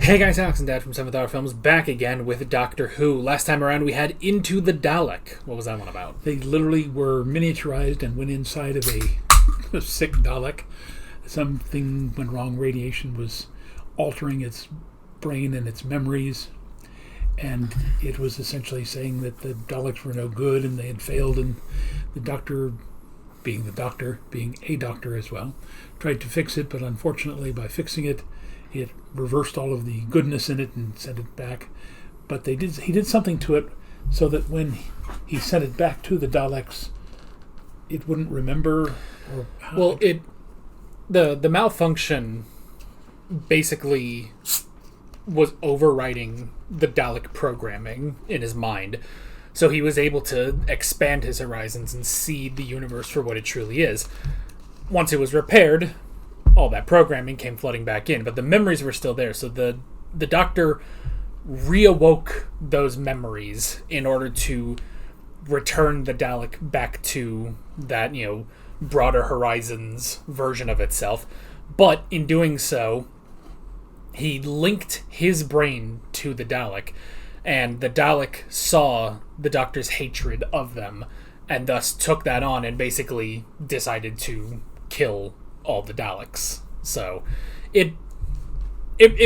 Hey guys, Alex and Dad from 7th Hour Films back again with Doctor Who. Last time around we had Into the Dalek. What was that one about? They literally were miniaturized and went inside of a sick Dalek. Something went wrong. Radiation was altering its brain and its memories. And it was essentially saying that the Daleks were no good and they had failed. And the doctor, being a doctor as well, tried to fix it. But unfortunately, by fixing it, it reversed all of the goodness in it and sent it back. But he did something to it so that when he sent it back to the Daleks, it wouldn't remember. The malfunction basically was overriding the Dalek programming in his mind. So he was able to expand his horizons and see the universe for what it truly is. Once it was repaired, all that programming came flooding back in, but the memories were still there. So the Doctor reawoke those memories in order to return the Dalek back to that, broader horizons version of itself. But in doing so, he linked his brain to the Dalek, and the Dalek saw the Doctor's hatred of them, and thus took that on and basically decided to kill all the Daleks. So it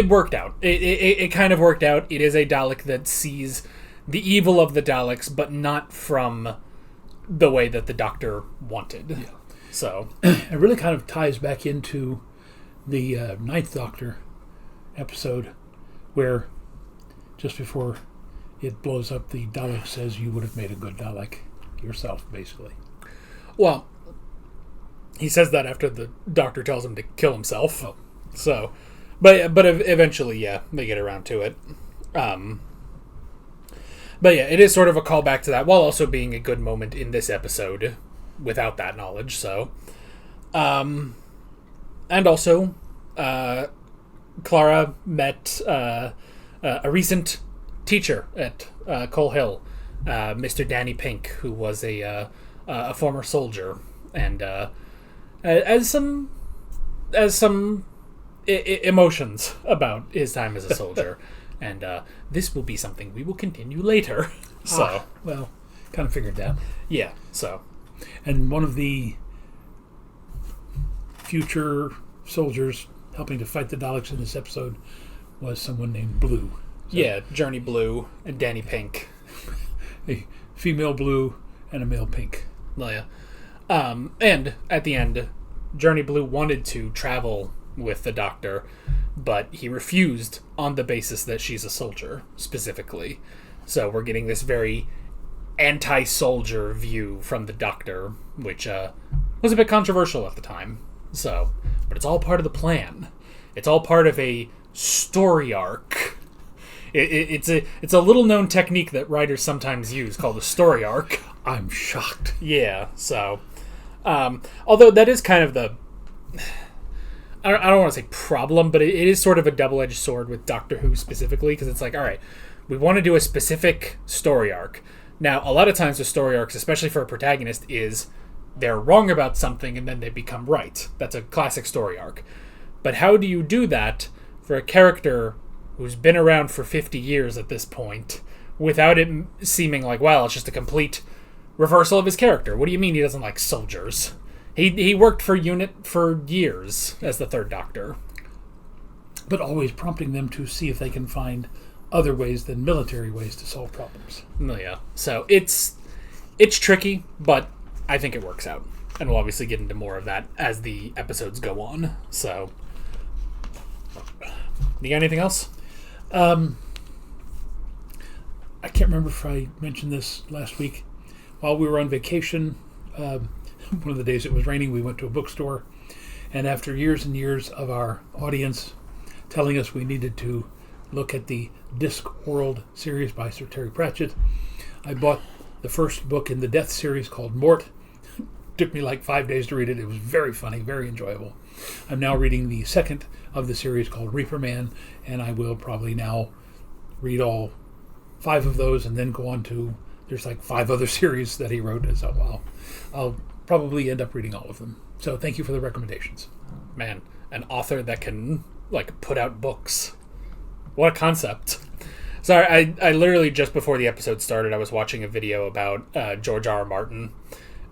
worked out. It kind of worked out. It is a Dalek that sees the evil of the Daleks, but not from the way that the Doctor wanted. Yeah. So it really kind of ties back into the Ninth Doctor episode, where just before it blows up, the Dalek says, "You would have made a good Dalek yourself," basically. Well, he says that after the Doctor tells him to kill himself. Oh. So, but eventually, yeah, they get around to it. But yeah, it is sort of a callback to that, while also being a good moment in this episode without that knowledge. So, and also, Clara met a recent teacher at Coal Hill, Mr. Danny Pink, who was a former soldier, and as some emotions about his time as a soldier, and this will be something we will continue later. So, well, kind of figured that. Yeah. So, and one of the future soldiers helping to fight the Daleks in this episode was someone named Blue. So, yeah, Journey Blue and Danny Pink, a female Blue and a male Pink. Oh, yeah. And at the end, Journey Blue wanted to travel with the Doctor, but he refused on the basis that she's a soldier, specifically. So we're getting this very anti-soldier view from the Doctor, which was a bit controversial at the time. So, but it's all part of the plan. It's all part of a story arc. It's a little-known technique that writers sometimes use called a story arc. I'm shocked. Yeah, so... although that is kind of the... I don't want to say problem, but it is sort of a double-edged sword with Doctor Who specifically, because it's like, all right, we want to do a specific story arc. Now, a lot of times with story arcs, especially for a protagonist, is they're wrong about something and then they become right. That's a classic story arc. But how do you do that for a character who's been around for 50 years at this point without it seeming like, well, it's just a complete reversal of his character? What do you mean he doesn't like soldiers? He worked for UNIT for years as the Third Doctor. But always prompting them to see if they can find other ways than military ways to solve problems. Yeah. So it's tricky, but I think it works out. And we'll obviously get into more of that as the episodes go on. So, you got anything else? I can't remember if I mentioned this last week. While we were on vacation, one of the days it was raining, we went to a bookstore, and after years and years of our audience telling us we needed to look at the Discworld series by Sir Terry Pratchett, I bought the first book in the Death series called Mort. Took me like 5 days to read it. It was very funny, very enjoyable. I'm now reading the second of the series called Reaper Man, and I will probably now read all 5 of those and then go on to, there's like 5 other series that he wrote, so I'll probably end up reading all of them. So thank you for the recommendations. Man, an author that can like put out books. What a concept. Sorry, I literally, just before the episode started, I was watching a video about George R. R. Martin,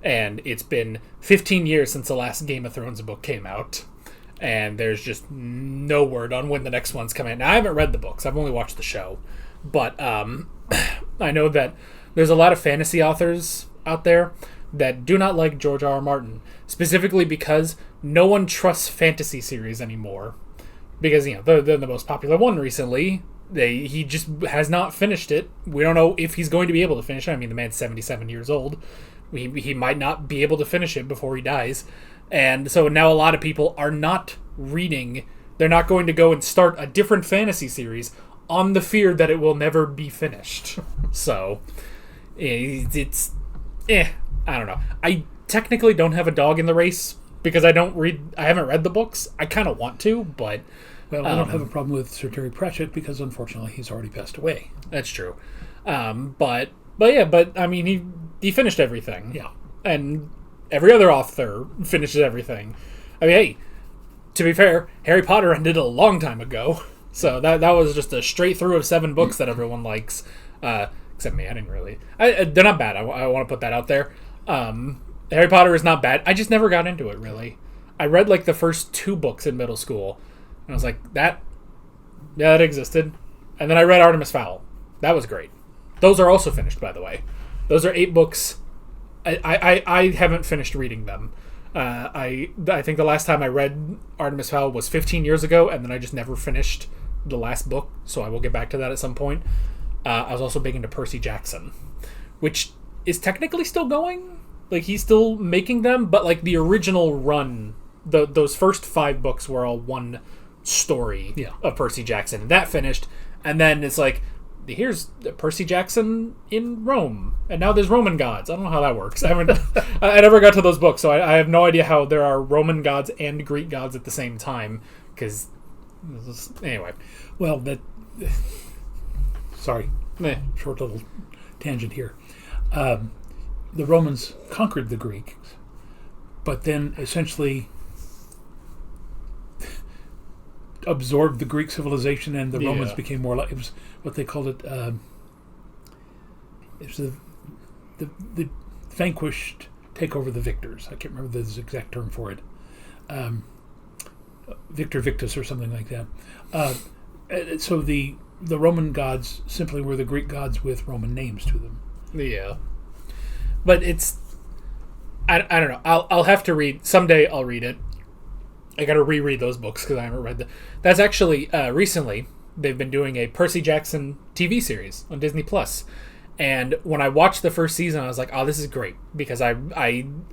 and it's been 15 years since the last Game of Thrones book came out, and there's just no word on when the next one's coming out. Now, I haven't read the books. I've only watched the show, but I know that there's a lot of fantasy authors out there that do not like George R. R. Martin, specifically because no one trusts fantasy series anymore. Because, they're the most popular one recently. He just has not finished it. We don't know if he's going to be able to finish it. I mean, the man's 77 years old. He might not be able to finish it before he dies. And so now a lot of people are not reading. They're not going to go and start a different fantasy series on the fear that it will never be finished. So, it's... I don't know. I technically don't have a dog in the race because I haven't read the books. I kind of want to, but... Well, I don't have a problem with Sir Terry Pratchett because, unfortunately, he's already passed away. That's true. But I mean, he finished everything. Yeah. And every other author finishes everything. I mean, hey, to be fair, Harry Potter ended a long time ago. So that was just a straight through of 7 books that everyone likes. Except me, I didn't really. They're not bad. I want to put that out there. Harry Potter is not bad. I just never got into it, really. I read, the first 2 books in middle school. And I was like, that existed. And then I read Artemis Fowl. That was great. Those are also finished, by the way. Those are 8 books. I haven't finished reading them. I think the last time I read Artemis Fowl was 15 years ago, and then I just never finished the last book, so I will get back to that at some point. I was also big into Percy Jackson, which is technically still going. He's still making them, but, the original run, those first 5 books were all one story of Percy Jackson. And that finished, and then it's here's Percy Jackson in Rome, and now there's Roman gods. I don't know how that works. I never got to those books, so I have no idea how there are Roman gods and Greek gods at the same time, because anyway. Well, sorry, short little tangent here. The Romans conquered the Greeks, but then essentially absorbed the Greek civilization, and the Romans became more like, it was what they called it. It was the vanquished take over the victors. I can't remember the exact term for it. Victor Victus or something like that. So the Roman gods simply were the Greek gods with Roman names to them. Yeah, but it's I don't know. I'll have to read someday. I'll read it. I got to reread those books because I haven't read them. That's actually recently they've been doing a Percy Jackson TV series on Disney Plus, and when I watched the first season, I was like, "Oh, this is great!" Because I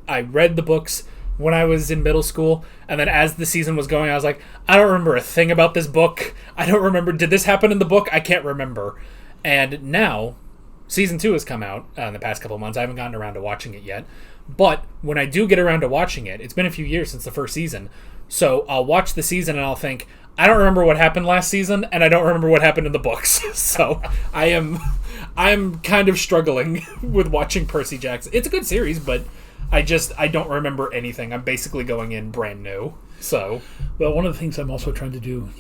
read the books when I was in middle school, and then as the season was going, I was like, "I don't remember a thing about this book. I don't remember. Did this happen in the book? I can't remember." And now, season 2 has come out in the past couple of months. I haven't gotten around to watching it yet, but when I do get around to watching it, it's been a few years since the first season. So I'll watch the season and I'll think, I don't remember what happened last season, and I don't remember what happened in the books. So I'm kind of struggling with watching Percy Jackson. It's a good series, but I don't remember anything. I'm basically going in brand new. So, well, one of the things I'm also trying to do,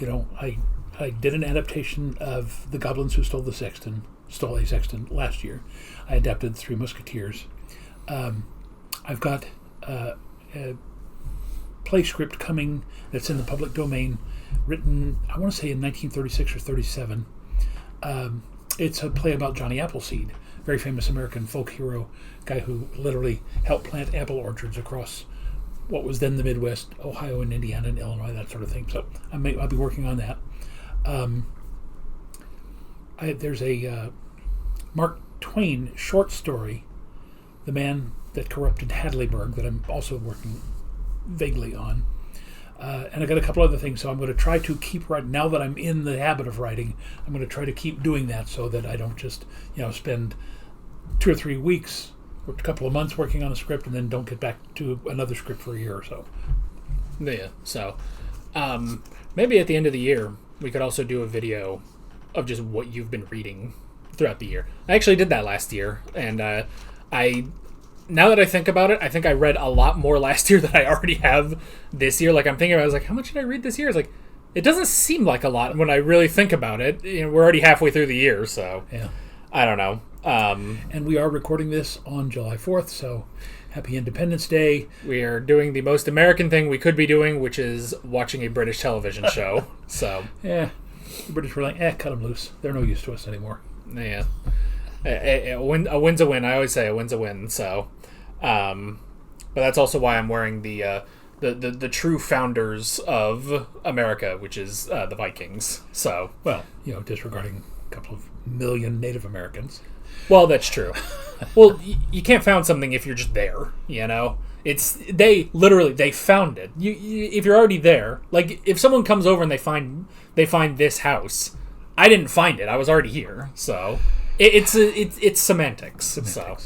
I did an adaptation of The Goblins Who Stole a Sexton last year. I adapted Three Musketeers. I've got a play script coming that's in the public domain, written, I want to say in 1936 or 37. It's a play about Johnny Appleseed, very famous American folk hero, guy who literally helped plant apple orchards across what was then the Midwest, Ohio and Indiana and Illinois, that sort of thing. So I'll be working on that. There's a Mark Twain short story, The Man That Corrupted Hadleyburg, that I'm also working vaguely on. And I got a couple other things, so I'm going to try to keep writing. Now that I'm in the habit of writing, I'm going to try to keep doing that so that I don't just, spend 2 or 3 weeks or a couple of months working on a script and then don't get back to another script for a year or so. Yeah, so maybe at the end of the year, we could also do a video of just what you've been reading throughout the year. I actually did that last year, and now that I think about it, I think I read a lot more last year than I already have this year. I'm thinking about it, I was like, how much did I read this year? It's It doesn't seem like a lot when I really think about it. We're already halfway through the year, so Yeah. I don't know. And we are recording this on July 4th, so happy Independence Day. We are doing the most American thing we could be doing, which is watching a British television show. So Yeah. The British were like, cut them loose. They're no use to us anymore. yeah, a win's a win. I always say a win's a win. So, but that's also why I'm wearing the true founders of America, which is the Vikings. So, Well, disregarding a couple of million Native Americans. well, that's true. Well, you can't found something if you're just there. It's they found it. If you're already there, like if someone comes over and they find this house, I didn't find it. I was already here. So it's semantics. So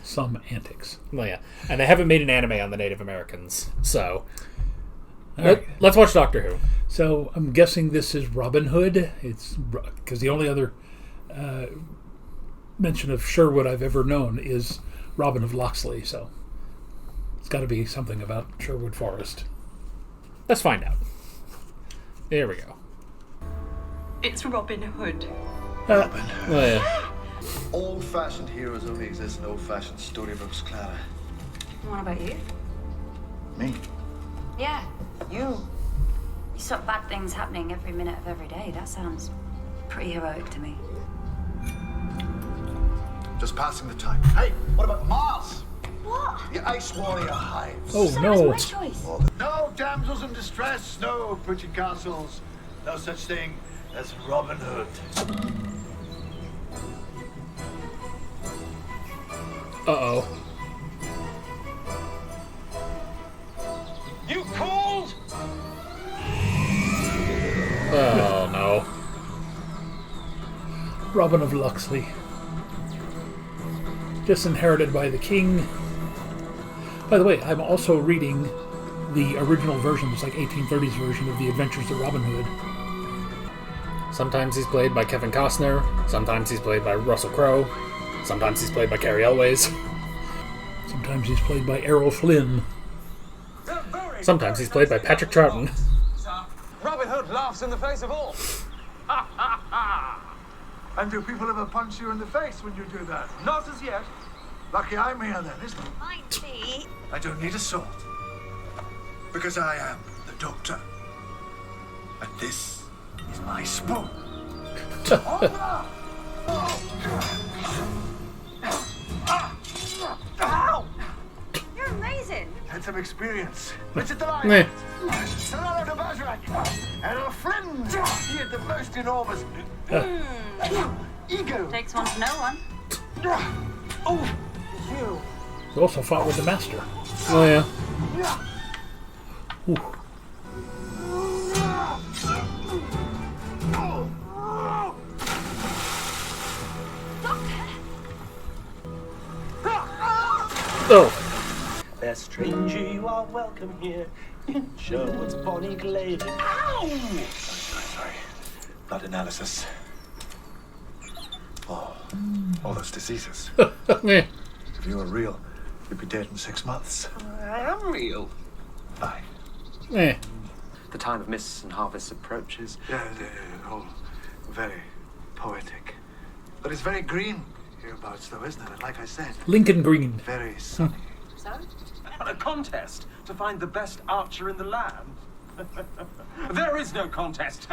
Some antics. well, yeah, and they haven't made an anime on the Native Americans. So right. let's watch Doctor Who. So I'm guessing this is Robin Hood. It's because the only other mention of Sherwood I've ever known is Robin of Locksley. So it's got to be something about Sherwood Forest. Let's find out. There we go. It's Robin Hood. Robin. Well, yeah. Old-fashioned heroes only exist in old-fashioned storybooks, Clara. What about you? Me? Yeah, you. You stop bad things happening every minute of every day. That sounds pretty heroic to me. Just passing the time. Hey, what about Mars? What? The Ice Warrior hives. Oh, That no. was my choice. No damsels in distress, no preaching castles, no such thing as Robin Hood. Uh-oh. You called? Oh, no. Robin of Locksley. Disinherited by the king. By the way, I'm also reading the original version, it's like 1830s version of The Adventures of Robin Hood. Sometimes he's played by Kevin Costner. Sometimes he's played by Russell Crowe. Sometimes he's played by Cary Elwes. Sometimes he's played by Errol Flynn. Sometimes he's played by Patrick Troughton. Robin Hood laughs in the face of all. And do people ever punch you in the face when you do that? Not as yet. Lucky I'm here then, isn't it? Might be. I don't need a sword. Because I am the Doctor. And this is my spoon. Ow! You're amazing. Had some experience. Richard the Lion. Meh. Serrano de Bergerac. Errol Flynn. He had the most enormous ego. Takes one to know one. Oh, you. He also fought with the Master. Oh, yeah. Ooh. Oh. Fair stranger, you are welcome here in Sherwood's bonny glade. Ow! Sorry. Blood analysis. Oh, all those diseases. Meh. If you were real, you'd be dead in 6 months. I am real. Fine. Meh. The time of mists and harvests approaches. Yeah, all very poetic. But it's very green hereabouts, though, isn't it? And like I said, Lincoln Green. very sunny. So? A contest to find the best archer in the land. There is no contest.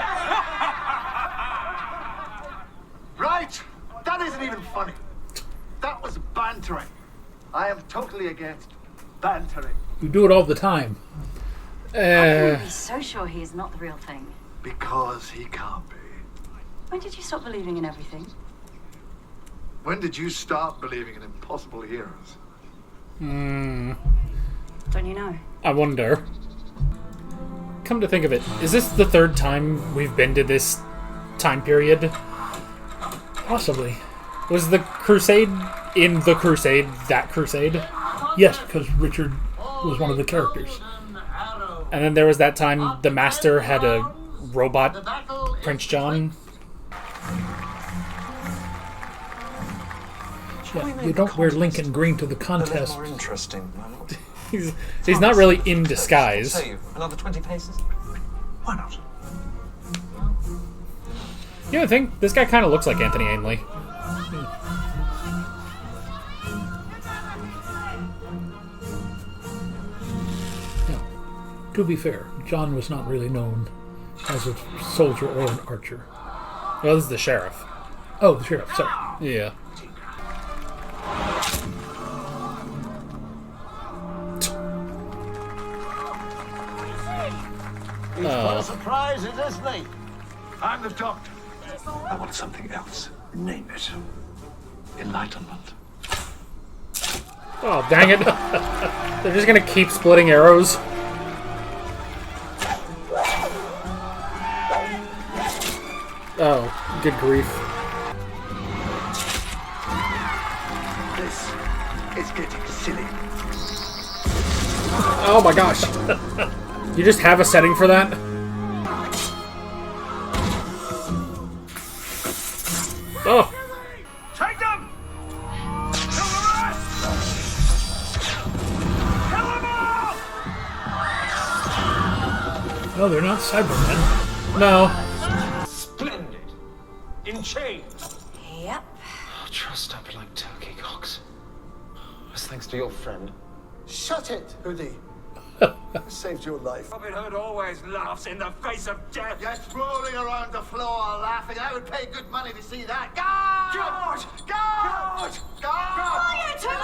Right! That isn't even funny. That was bantering. I am totally against bantering. You do it all the time. I'm so sure he is not the real thing. Because he can't be. When did you stop believing in everything? When did you start believing in impossible heroes? Don't you know? I wonder. Come to think of it, is this the third time we've been to this time period? Possibly. Was the Crusade in the Crusade that Crusade? Yes, because Richard was one of the characters. And then there was that time the Master had a robot Prince John. Yeah, you don't wear Lincoln Green to the contest. More interesting. He's not really in disguise. Say you, another 20 paces? Why not? You would think this guy kind of looks like Anthony Ainley. Yeah. To be fair, John was not really known as a soldier or an archer. Well, this is the sheriff. Oh, the sheriff, sorry. Yeah. He's quite a surprise, isn't he? I'm the doctor. I want something else. Name it. Enlightenment. Oh, dang it. They're just gonna keep splitting arrows. Oh, good grief. This is getting silly. Oh my gosh. You just have a setting for that? Oh. Take them! Kill the rest! Kill them all! No, they're not Cybermen. No. Splendid. In chains. Yep. Trussed up like turkey cocks. That's thanks to your friend. Shut it, Hoodie. Saved your life. Robin Hood always laughs in the face of death. Yes, rolling around the floor laughing. I would pay good money to see that. Guard! Guard! Guard! Oh, you two, shut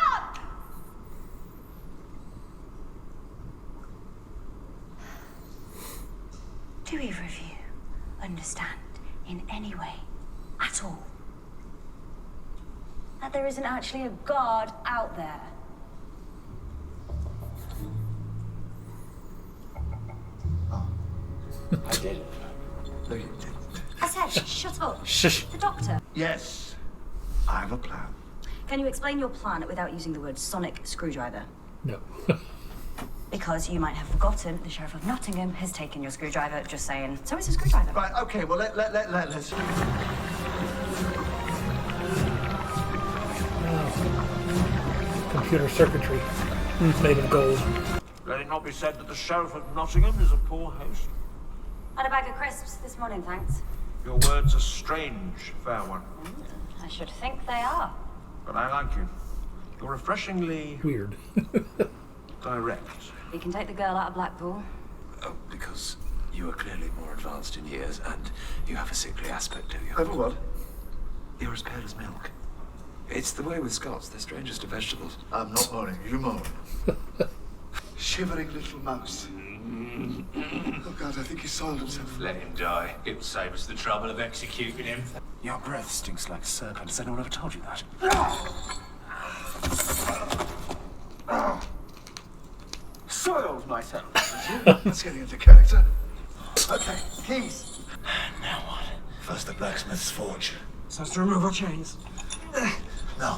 up! Do either of you understand in any way at all that there isn't actually a guard out there? I did. No, you didn't. I said, shut up. Shush. The doctor. Yes, I have a plan. Can you explain your plan without using the word sonic screwdriver? No. Because you might have forgotten the Sheriff of Nottingham has taken your screwdriver, just saying. So it's a screwdriver. Right, okay, well, let's... Computer circuitry made of gold. Let it not be said that the Sheriff of Nottingham is a poor host. Had a bag of crisps this morning, thanks. Your words are strange, fair one. I should think they are. But I like you. You're refreshingly Weird. direct. You can take the girl out of Blackpool. Oh, because you are clearly more advanced in years and you have a sickly aspect to you. Over what? You're as pale as milk. It's the way with Scots, they're strangers to vegetables. I'm not moaning, you moan. Shivering little mouse. Oh God, I think he soiled himself. Let him die. It will save us the trouble of executing him. Your breath stinks like serpent. Has anyone ever told you that? Soiled myself. That's getting into character. Okay, keys. Now what? First the blacksmith's forge. So as to remove our chains. No.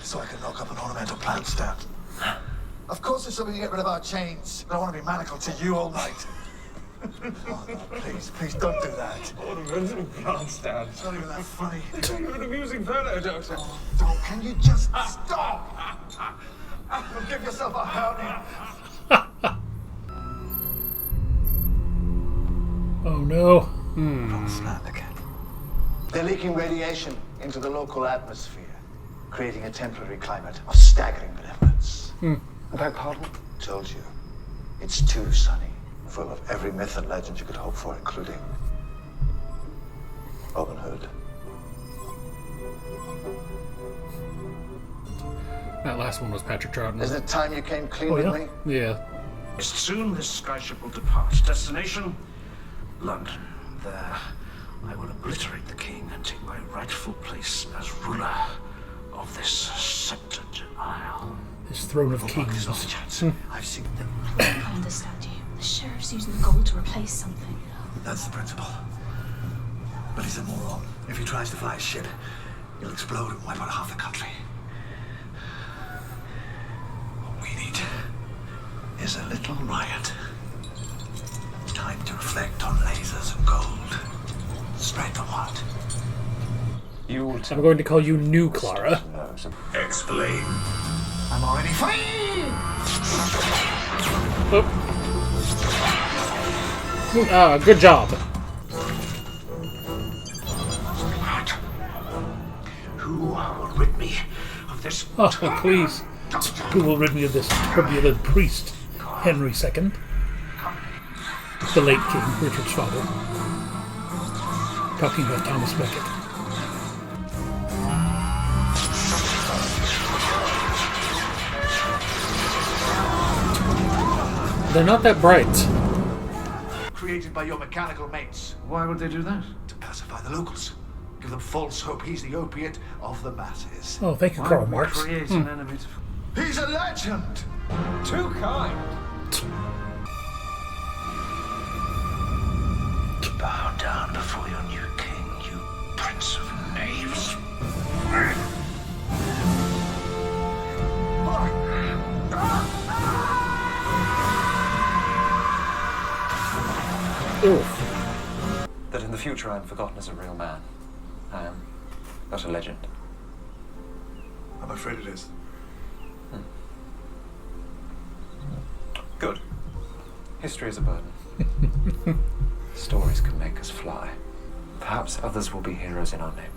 So I can knock up an ornamental plant stand. Of course there's something to get rid of our chains. I don't want to be manacled to you all night. Oh no, please don't do that. Ornamental plant stand. It's not even that funny. It's an amusing photo, Doctor. Oh, don't, can you just stop? You'll give yourself a hernia. Oh no. Snap again. They're leaking radiation into the local atmosphere, creating a temporary climate of staggering benevolence. Hmm. I beg pardon? Told you. It's too sunny, full of every myth and legend you could hope for, including Robin Hood. That last one was Patrick Troughton. Isn't it time you came clean Oh, with yeah? me? Yeah. Soon this skyship will depart. Destination, London. There, I will obliterate the king and take my rightful place as ruler of this sceptred isle. His throne of kings. Not a chance. I've seen them. I can't understand you. The sheriff's using the gold to replace something. That's the principle. But he's a moron. If he tries to fly a ship, he'll explode and wipe out half the country. What we need is a little riot. Time to reflect on lasers and gold. Spread the word. You will I'm going to call you New Clara. Explain. I'm already free! Good job. Who will rid me of this? Oh, please. Who will rid me of this turbulent priest, Henry II? The late King, Richard's father. Talking about Thomas Becket. They're not that bright. Created by your mechanical mates. Why would they do that? To pacify the locals. Give them false hope he's the opiate of the masses. Oh, thank you, Why Karl would we Marx. create an enemy to... He's a legend! Too kind. Bow down before your new king, you prince of knaves. Oof. That in the future I am forgotten as a real man. I am but a legend. I'm afraid it is. Good. History is a burden. Stories can make us fly. Perhaps others will be heroes in our name.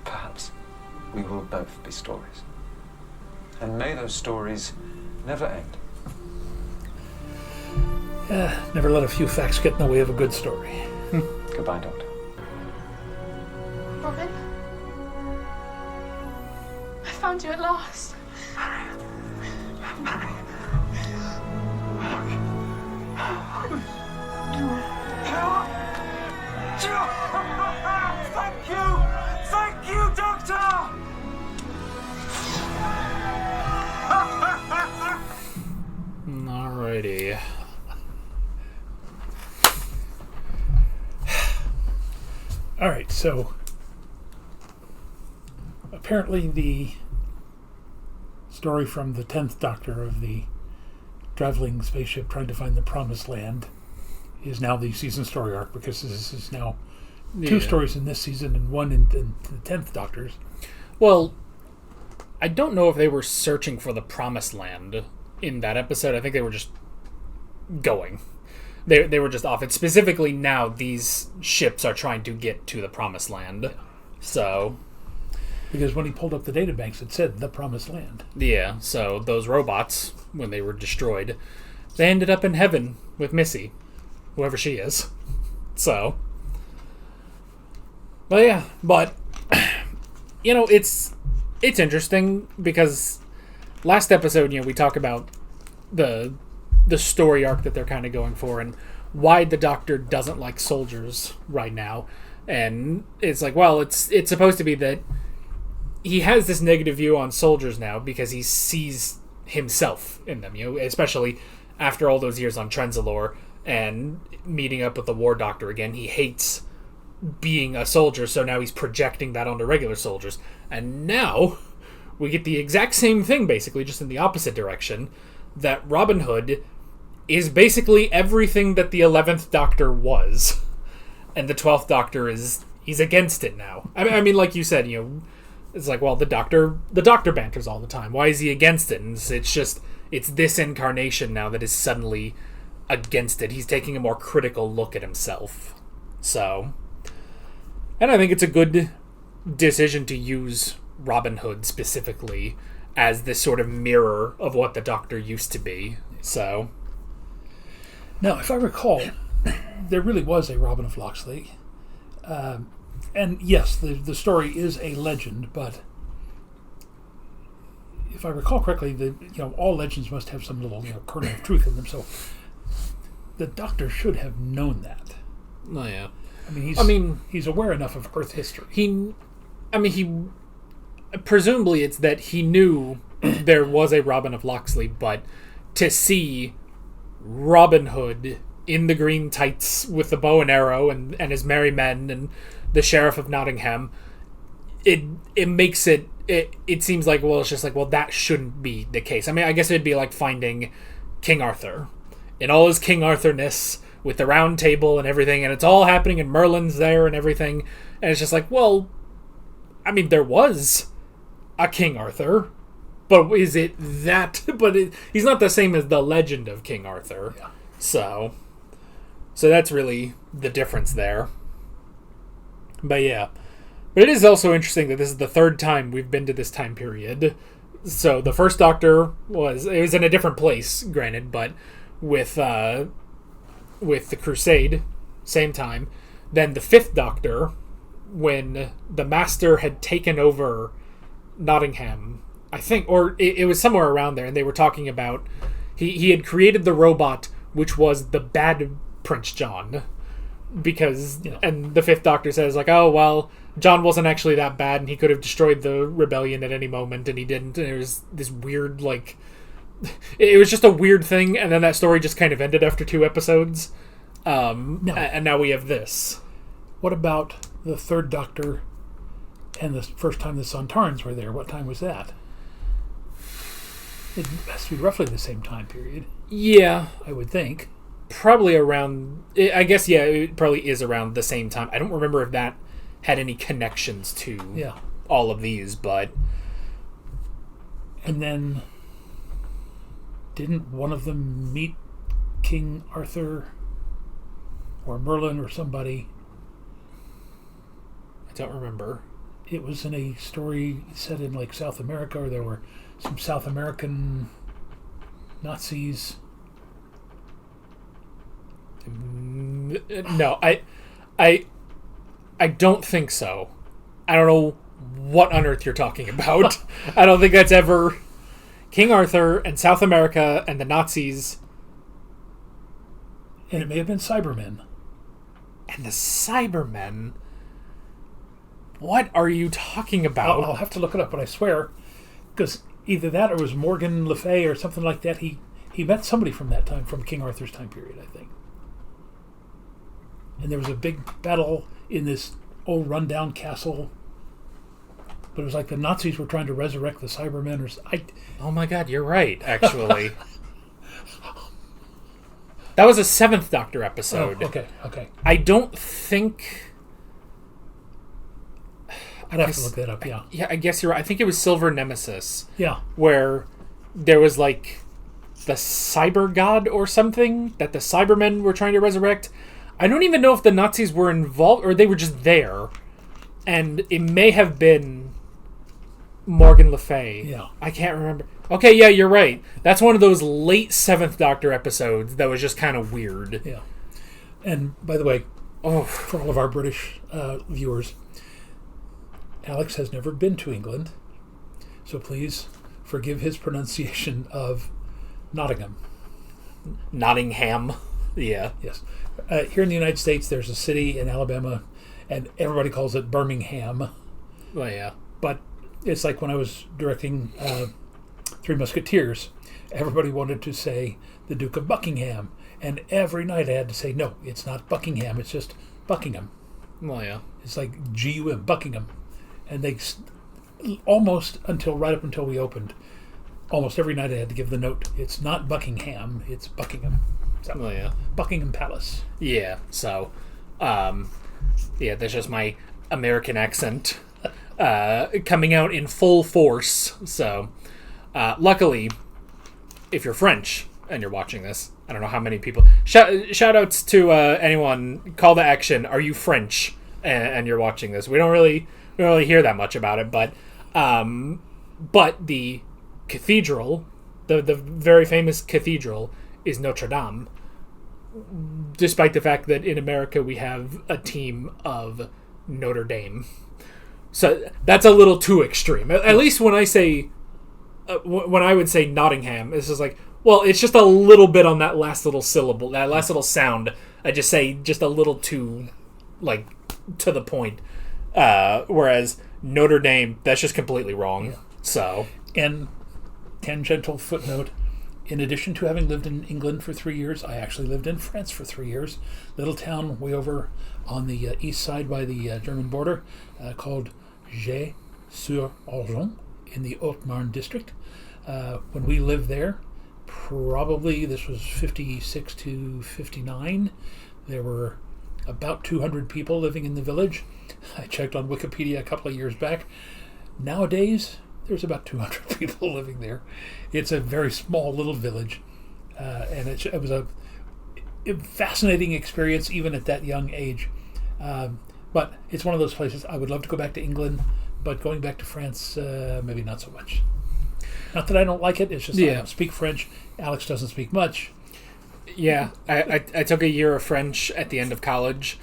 Perhaps we will both be stories. And may those stories never end. Never let a few facts get in the way of a good story. Goodbye, Doctor. Robin? I found you at last. Thank you, Doctor! Alrighty. Alright, so apparently the story from the 10th Doctor of the traveling spaceship trying to find the Promised Land is now the season story arc, because this is now two stories in this season and one in the 10th Doctor's. Well, I don't know if they were searching for the Promised Land in that episode. I think they were just going. They were just off it. Specifically now, these ships are trying to get to the Promised Land. So... Because when he pulled up the databanks, it said the Promised Land. Yeah, so those robots, when they were destroyed, they ended up in heaven with Missy. Whoever she is. So... But yeah, but... You know, it's interesting because last episode, you know, we talk about the story arc that they're kind of going for and why the Doctor doesn't like soldiers right now. And it's like, well, it's supposed to be that he has this negative view on soldiers now because he sees himself in them, you know, especially after all those years on Trenzalore and meeting up with the War Doctor again. He hates being a soldier, so now he's projecting that onto regular soldiers. And now we get the exact same thing, basically, just in the opposite direction, that Robin Hood is basically everything that the 11th Doctor was. And the 12th Doctor he's against it now. I mean, like you said, you know, it's like, well, the Doctor banters all the time. Why is he against it? And it's this incarnation now that is suddenly against it. He's taking a more critical look at himself. So... And I think it's a good decision to use Robin Hood specifically as this sort of mirror of what the Doctor used to be. So, now, if I recall, there really was a Robin of Locksley. And yes, the story is a legend, but if I recall correctly, all legends must have some little kernel of truth in them. So the Doctor should have known that. Oh yeah. He's aware enough of Earth history. He presumably it's that he knew there was a Robin of Locksley, but to see Robin Hood in the green tights with the bow and arrow and his merry men and the Sheriff of Nottingham, it makes it seems like, well, it's just like, well, that shouldn't be the case. I mean, I guess it'd be like finding King Arthur in all his King Arthur-ness with the round table and everything, and it's all happening, and Merlin's there and everything, and it's just like, well, I mean, there was a King Arthur, but is it that? But he's not the same as the legend of King Arthur. Yeah. So that's really the difference there. But yeah, But it is also interesting that this is the third time we've been to this time period. So the first Doctor was in a different place, granted, but with the Crusade, same time. Then the fifth Doctor, when the Master had taken over Nottingham, I think, or it was somewhere around there, and they were talking about he had created the robot, which was the bad Prince John, because and the fifth Doctor says like, oh well, John wasn't actually that bad, and he could have destroyed the rebellion at any moment, and he didn't. And it was this weird, like, it was just a weird thing, and then that story just kind of ended after 2 episodes. And now we have this. What about the third Doctor and the first time the Sontarans were there? What time was that? It has to be roughly the same time period. Yeah. I would think. Probably around, I guess, yeah, it probably is around the same time. I don't remember if that had any connections to all of these, but... And then, didn't one of them meet King Arthur or Merlin or somebody? I don't remember. It was in a story set in like South America, or there were some South American Nazis. No, I don't think so. I don't know what on earth you're talking about. I don't think that's ever... King Arthur and South America and the Nazis. And it may have been Cybermen. And the Cybermen? What are you talking about? I'll have to look it up, but I swear, because either that or it was Morgan Le Fay or something like that. He met somebody from that time, from King Arthur's time period, I think. And there was a big battle in this old rundown castle. But it was like the Nazis were trying to resurrect the Cybermen. Oh my god, you're right, actually. That was a 7th Doctor episode. Oh, okay. I don't think... I'd have to look that up, yeah. Yeah, I guess you're right. I think it was Silver Nemesis. Yeah. Where there was like the Cyber God or something that the Cybermen were trying to resurrect. I don't even know if the Nazis were involved or they were just there. And it may have been Morgan Le Fay. Yeah. I can't remember. Okay, yeah, you're right. That's one of those late 7th Doctor episodes that was just kind of weird. Yeah. And by the way, for all of our British viewers, Alex has never been to England, so please forgive his pronunciation of Nottingham. Nottingham. Yeah. Yes. Here in the United States, there's a city in Alabama, and everybody calls it Birmingham. Oh, yeah. But it's like when I was directing Three Musketeers, everybody wanted to say the Duke of Buckingham, and every night I had to say, no, it's not Buckingham, it's just Buckingham. Oh, yeah. It's like G-U-M, Buckingham. And they almost right up until we opened, almost every night I had to give the note, it's not Buckingham, it's Buckingham. So, oh, yeah. Buckingham Palace. Yeah, so, yeah, that's just my American accent coming out in full force. So, luckily, if you're French and you're watching this, I don't know how many people... Shout outs to anyone, call to action, are you French and you're watching this? We don't really hear that much about it, but the cathedral, the very famous cathedral, is Notre Dame, despite the fact that in America we have a team of Notre Dame. So that's a little too extreme. At least when I say, when I would say Nottingham, it's just like, well, it's just a little bit on that last little syllable, that last little sound. I just say just a little too, like, to the point. Whereas Notre Dame, that's just completely wrong. Yeah. So, and tangential footnote, in addition to having lived in England for 3 years, I actually lived in France for 3 years. Little town way over on the east side by the German border called Gey-sur-Argens in the Haute-Marne district. When we lived there, probably this was 56 to 59, there were about 200 people living in the village. I checked on Wikipedia a couple of years back. Nowadays, there's about 200 people living there. It's a very small little village, and it was a fascinating experience even at that young age. But it's one of those places I would love to go back to England, but going back to France, maybe not so much. Not that I don't like it, it's just I don't speak French. Alex doesn't speak much. Yeah, I took a year of French at the end of college.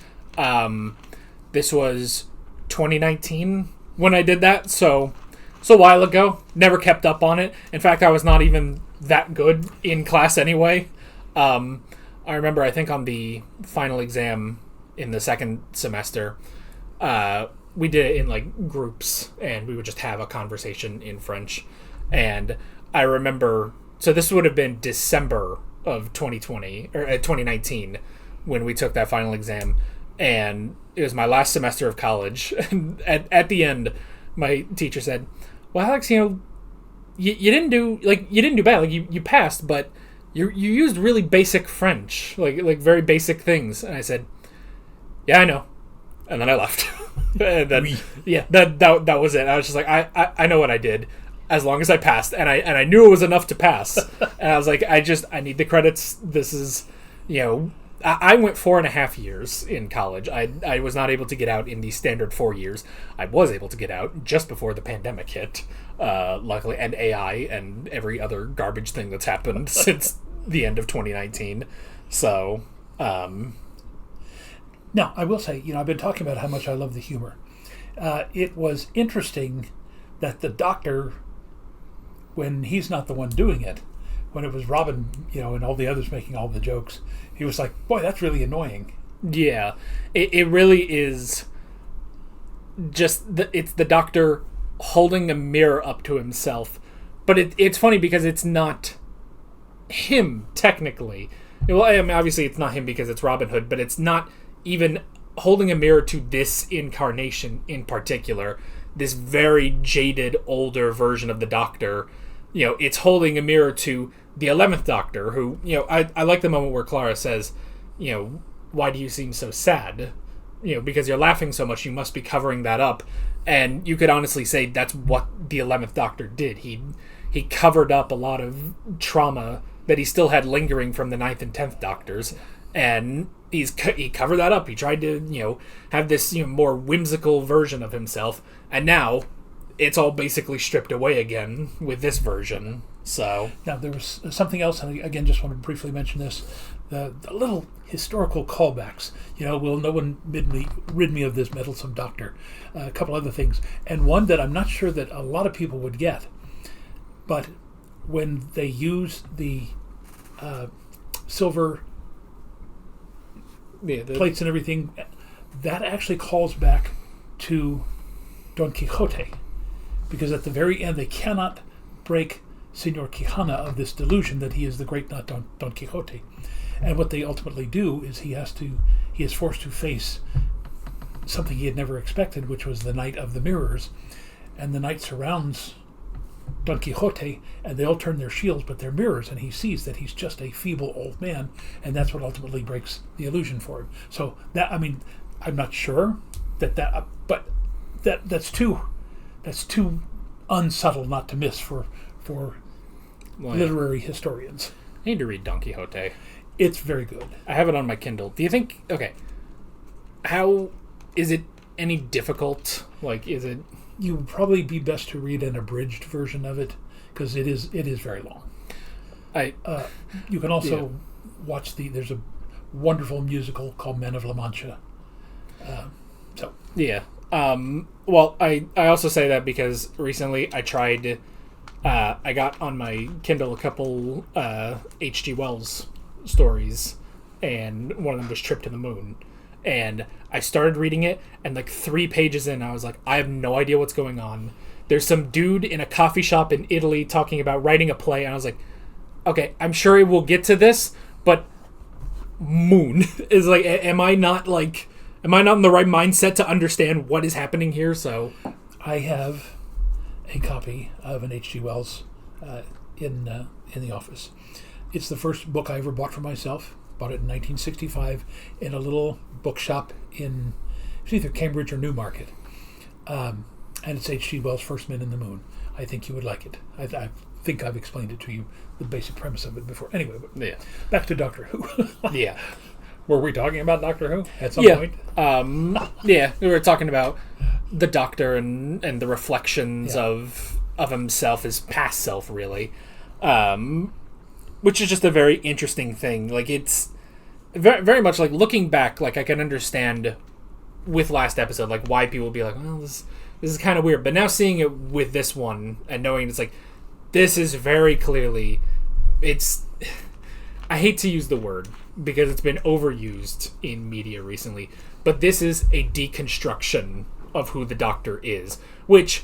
This was 2019 when I did that, so it's a while ago. Never kept up on it. In fact, I was not even that good in class anyway. I remember, I think on the final exam in the second semester, we did it in like groups, and we would just have a conversation in French. And I remember, so this would have been December of 2020 or 2019 when we took that final exam, and it was my last semester of college. And at the end, my teacher said, "Well, Alex, you didn't do bad. Like you passed, but you used really basic French, like very basic things." And I said, "Yeah, I know," and then I left. And then, that was it. I was just like, I know what I did, as long as I passed, and I knew it was enough to pass. And I was like, I need the credits. This is, I went 4.5 years in college. I was not able to get out in the standard 4 years. I was able to get out just before the pandemic hit, luckily, and AI and every other garbage thing that's happened since the end of 2019. So, now, I will say, I've been talking about how much I love the humor. It was interesting that the Doctor, when he's not the one doing it, when it was Robin, and all the others making all the jokes, he was like, boy, that's really annoying. Yeah, it really is just, it's the Doctor holding a mirror up to himself. But it's funny because it's not him, technically. Well, I mean, obviously it's not him because it's Robin Hood, but it's not even holding a mirror to this incarnation in particular, this very jaded, older version of the Doctor. It's holding a mirror to the 11th Doctor, who, I like the moment where Clara says, why do you seem so sad? Because you're laughing so much, you must be covering that up. And you could honestly say that's what the 11th Doctor did. He covered up a lot of trauma that he still had lingering from the 9th and 10th Doctors, and he covered that up. He tried to, have this, more whimsical version of himself, and now it's all basically stripped away again with this version. So now there was something else, and again, just want to briefly mention this: the little historical callbacks. Will no one rid me of this meddlesome Doctor? A couple other things, and one that I'm not sure that a lot of people would get, but when they use the silver plates and everything, that actually calls back to Don Quixote, because at the very end they cannot break Senor Quijana of this delusion that he is the great not Don Quixote. And what they ultimately do is he is forced to face something he had never expected, which was the Knight of the Mirrors. And the knight surrounds Don Quixote, and they all turn their shields, but they're mirrors, and he sees that he's just a feeble old man, and that's what ultimately breaks the illusion for him. So that, I'm not sure but that's too unsubtle not to miss for literary historians. I need to read Don Quixote. It's very good. I have it on my Kindle. Do you think, how, is it any difficult? Is it... You would probably be best to read an abridged version of it, because it is very long. You can also watch there's a wonderful musical called Men of La Mancha. Well, I also say that because recently I tried, I got on my Kindle a couple H.G. Wells stories, and one of them was Trip to the Moon. And I started reading it, and 3 pages in, I was like, I have no idea what's going on. There's some dude in a coffee shop in Italy talking about writing a play, and I was like, okay, I'm sure we'll get to this, but moon is am I not in the right mindset to understand what is happening here? So I have a copy of an H.G. Wells in the office. It's the first book I ever bought for myself. Bought it in 1965 in a little bookshop in either Cambridge or Newmarket. And it's H.G. Wells' First Men in the Moon. I think you would like it. I think I've explained it to you, the basic premise of it before. Anyway, back to Doctor Who. Were we talking about Doctor Who at some Yeah. point? Yeah, we were talking about the Doctor and the reflections of himself, his past self, really, which is just a very interesting thing. Like, it's very, very much like looking back. Like, I can understand with last episode, like, why people would be like, "Well, this is kind of weird," but now seeing it with this one and knowing it's like, this is very clearly, it's. I hate to use the word because it's been overused in media recently, but this is a deconstruction of who the Doctor is, which,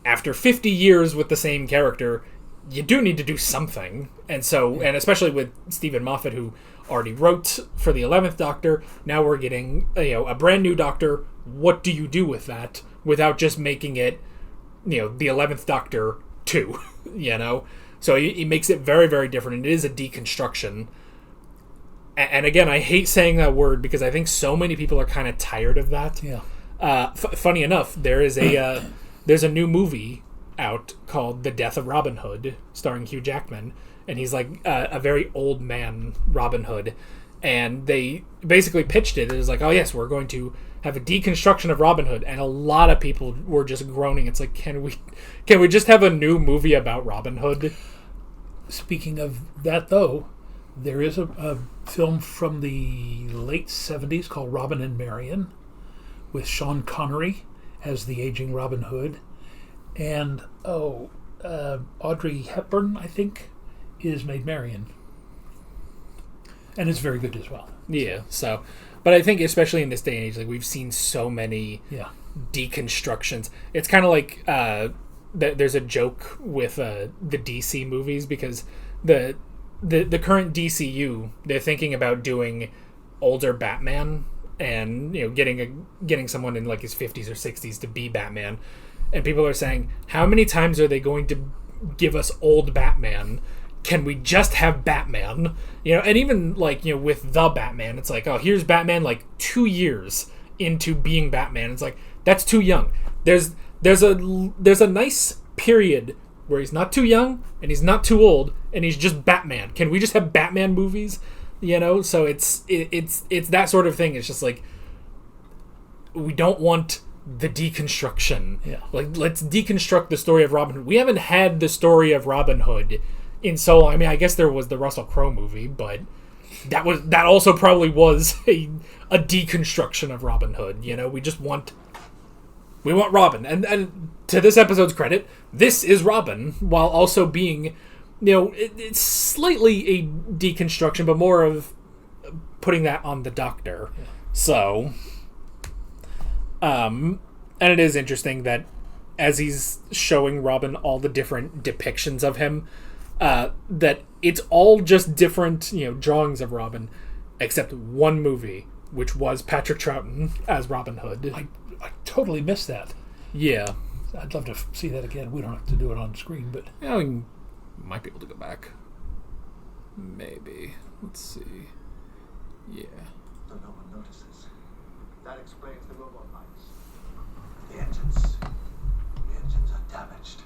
after 50 years with the same character, you do need to do something. And so, and especially with Stephen Moffat, who already wrote for the 11th Doctor, now we're getting a brand new Doctor. What do you do with that without just making it, the 11th Doctor 2, So he makes it very, very different, and it is a deconstruction. And again, I hate saying that word because I think so many people are kind of tired of that. Yeah. Funny enough, there's a new movie out called The Death of Robin Hood, starring Hugh Jackman, and he's like a very old man Robin Hood. And they basically pitched it as like, oh yes, we're going to have a deconstruction of Robin Hood, and a lot of people were just groaning. It's like, can we just have a new movie about Robin Hood? Speaking of that, though, there is a film from the late 70s called Robin and Marian, with Sean Connery as the aging Robin Hood, and Audrey Hepburn, I think, is Maid Marian, and it's very good as well. Yeah. So, but I think especially in this day and age, like, we've seen so many deconstructions. It's kind of like there's a joke with the DC movies, because the current DCU, they're thinking about doing older Batman and getting someone in like his 50s or 60s to be Batman, and people are saying, how many times are they going to give us old Batman? Can we just have Batman? And even like with the Batman, it's like, oh, here's Batman like 2 years into being Batman. It's like, that's too young. There's a nice period where he's not too young and he's not too old and he's just Batman. Can we just have Batman movies? So it's that sort of thing. It's just like, we don't want the deconstruction. Yeah. Like, let's deconstruct the story of Robin Hood. We haven't had the story of Robin Hood in so long. I mean, I guess there was the Russell Crowe movie, but that also probably was a deconstruction of Robin Hood. We want Robin, and to this episode's credit, this is Robin, while also being, it's slightly a deconstruction, but more of putting that on the Doctor. Yeah. So, and it is interesting that as he's showing Robin all the different depictions of him, that it's all just different, drawings of Robin, except one movie, which was Patrick Troughton as Robin Hood. I totally missed that. Yeah. I'd love to see that again. We don't have to do it on screen, but... Yeah, we might be able to go back. Maybe. Let's see. Yeah. Though no one notices. That explains the robot lights. The engines are damaged.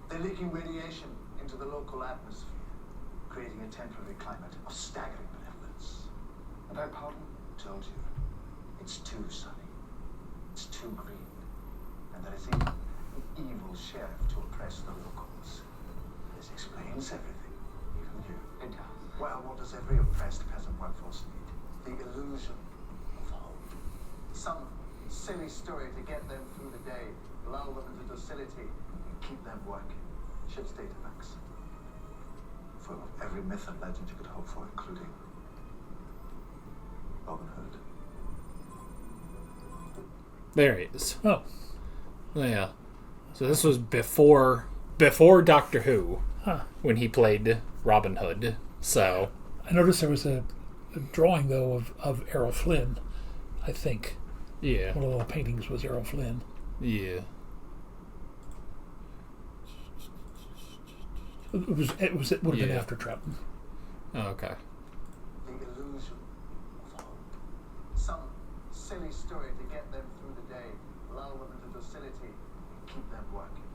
They're leaking radiation into the local atmosphere, creating a temporary climate of staggering benevolence. And I told you, it's too sunny. It's too green, and there is even an evil sheriff to oppress the locals. This explains everything, even you. It does. Well, what does every oppressed peasant workforce need? The illusion of hope. Some silly story to get them through the day, lull them into docility, and keep them working. Ship's data banks. Full of every myth and legend you could hope for, including Robin Hood. There he is. Oh. Yeah. So this was before Doctor Who, when he played Robin Hood. So I noticed there was a drawing, though, of Errol Flynn, I think. Yeah. One of the little paintings was Errol Flynn. Yeah. It would have been after Troughton. Oh, okay. The illusion of hope. Some silly story to get them through the day, lull them into docility, and keep them working.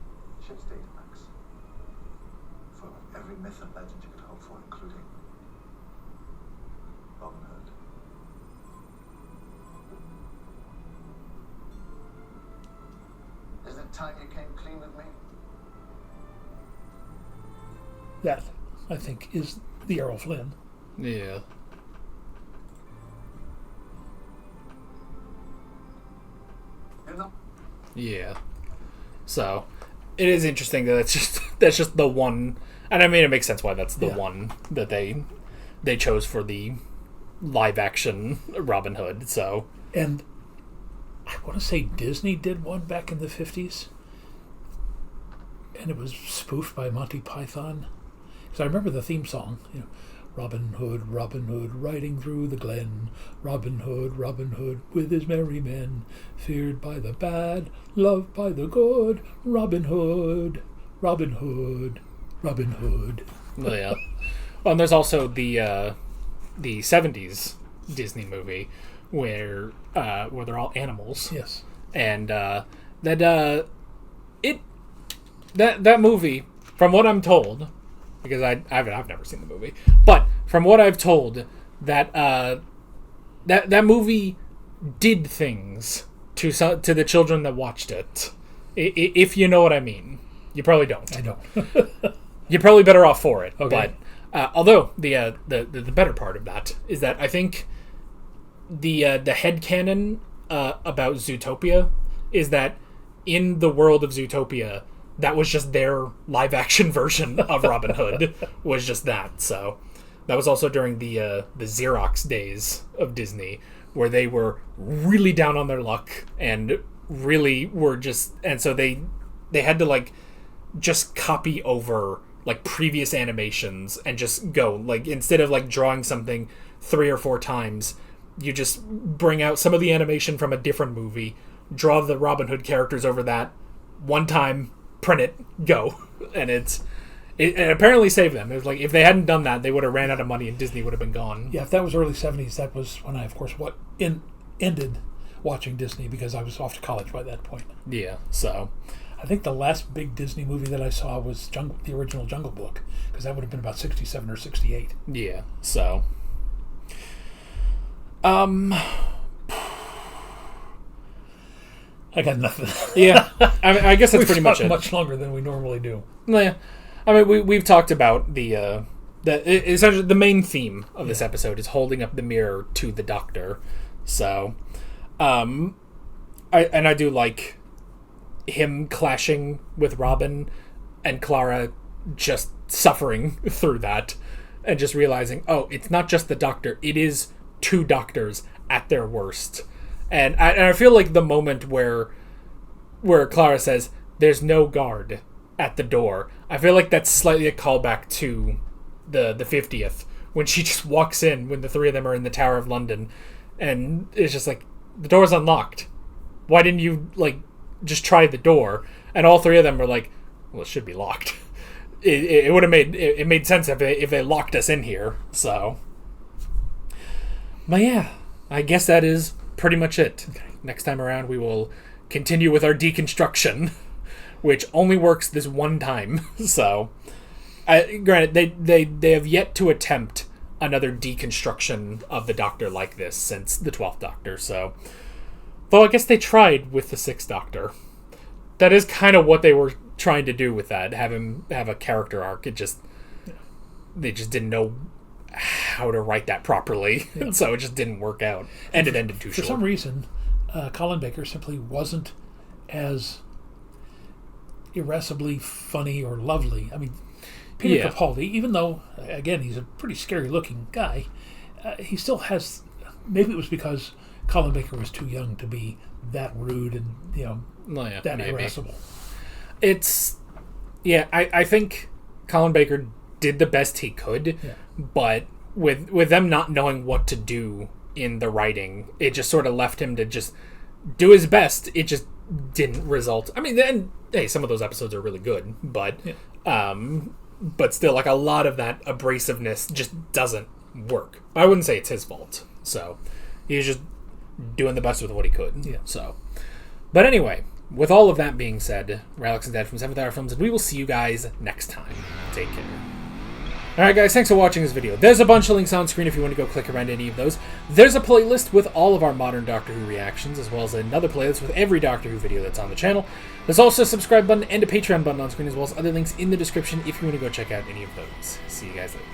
Ship's data banks. Full of every myth and legend you could hope for, including Robin Hood. the time you came clean with me? That, I think, is the Errol Flynn. Yeah. You know? Yeah. So, it is interesting that that's just the one, and I mean it makes sense why that's the one that they chose for the live action Robin Hood. So, and I want to say Disney did one back in the 50s, and it was spoofed by Monty Python. Because I remember the theme song, Robin Hood, riding through the glen. Robin Hood, with his merry men. Feared by the bad, loved by the good. Robin Hood, Robin Hood, Robin Hood. Oh, yeah. Well, and there's also the 70s Disney movie where they're all animals. Yes. And that movie, from what I'm told, because I've never seen the movie, but from what I've told, that movie did things to the children that watched it. If you know what I mean. You probably don't. I don't. You're probably better off for it. Okay. But although the better part of that is that I think the headcanon about Zootopia is that in the world of Zootopia, that was just their live action version of Robin Hood, was just that. So that was also during the Xerox days of Disney, where they were really down on their luck and really were just, and so they had to like just copy over like previous animations and just go, like, instead of like drawing something 3 or 4 times, you just bring out some of the animation from a different movie, draw the Robin Hood characters over that one time, print it, go. And it apparently saved them. It was like, if they hadn't done that, they would have ran out of money and Disney would have been gone. Yeah, if that was early 70s, that was when I, of course, ended watching Disney, because I was off to college by that point. Yeah, so I think the last big Disney movie that I saw was the original Jungle Book, because that would have been about 67 or 68. Yeah, so I got nothing. Yeah, I guess that's pretty much it. Much longer than we normally do. Yeah, I mean we've talked about essentially the main theme of this episode is holding up the mirror to the Doctor. So, I do like him clashing with Robin and Clara, just suffering through that and just realizing, oh, it's not just the Doctor, it is 2 doctors at their worst. And I feel like the moment where Clara says, "There's no guard at the door," I feel like that's slightly a callback to the 50th, when she just walks in when the 3 of them are in the Tower of London, and it's just like, the door's unlocked. Why didn't you like just try the door? And all 3 of them are like, well, it should be locked. It would have made sense if they locked us in here. So, but yeah, I guess that is pretty much it. Okay. Next time around, we will continue with our deconstruction, which only works this one time. So, granted, they have yet to attempt another deconstruction of the Doctor like this since the 12th Doctor. So, though I guess they tried with the 6th Doctor. That is kind of what they were trying to do with that. Have him have a character arc. They just didn't know how to write that properly, and so it just didn't work out, and it ended too short. For some reason, Colin Baker simply wasn't as irascibly funny or lovely. I mean, Peter Capaldi, even though, again, he's a pretty scary-looking guy, he still has... Maybe it was because Colin Baker was too young to be that rude and, that irascible. It's... Yeah, I think Colin Baker did the best he could, but with them not knowing what to do in the writing, it just sort of left him to just do his best. It just didn't result. I mean, then, hey, some of those episodes are really good, but still, like, a lot of that abrasiveness just doesn't work. I wouldn't say it's his fault. So he was just doing the best with what he could. Yeah. So, but anyway, with all of that being said, we're Alex and Dad from 7th Hour Films, and we will see you guys next time. Take care. Alright guys, thanks for watching this video. There's a bunch of links on screen if you want to go click around any of those. There's a playlist with all of our modern Doctor Who reactions, as well as another playlist with every Doctor Who video that's on the channel. There's also a subscribe button and a Patreon button on screen, as well as other links in the description if you want to go check out any of those. See you guys later.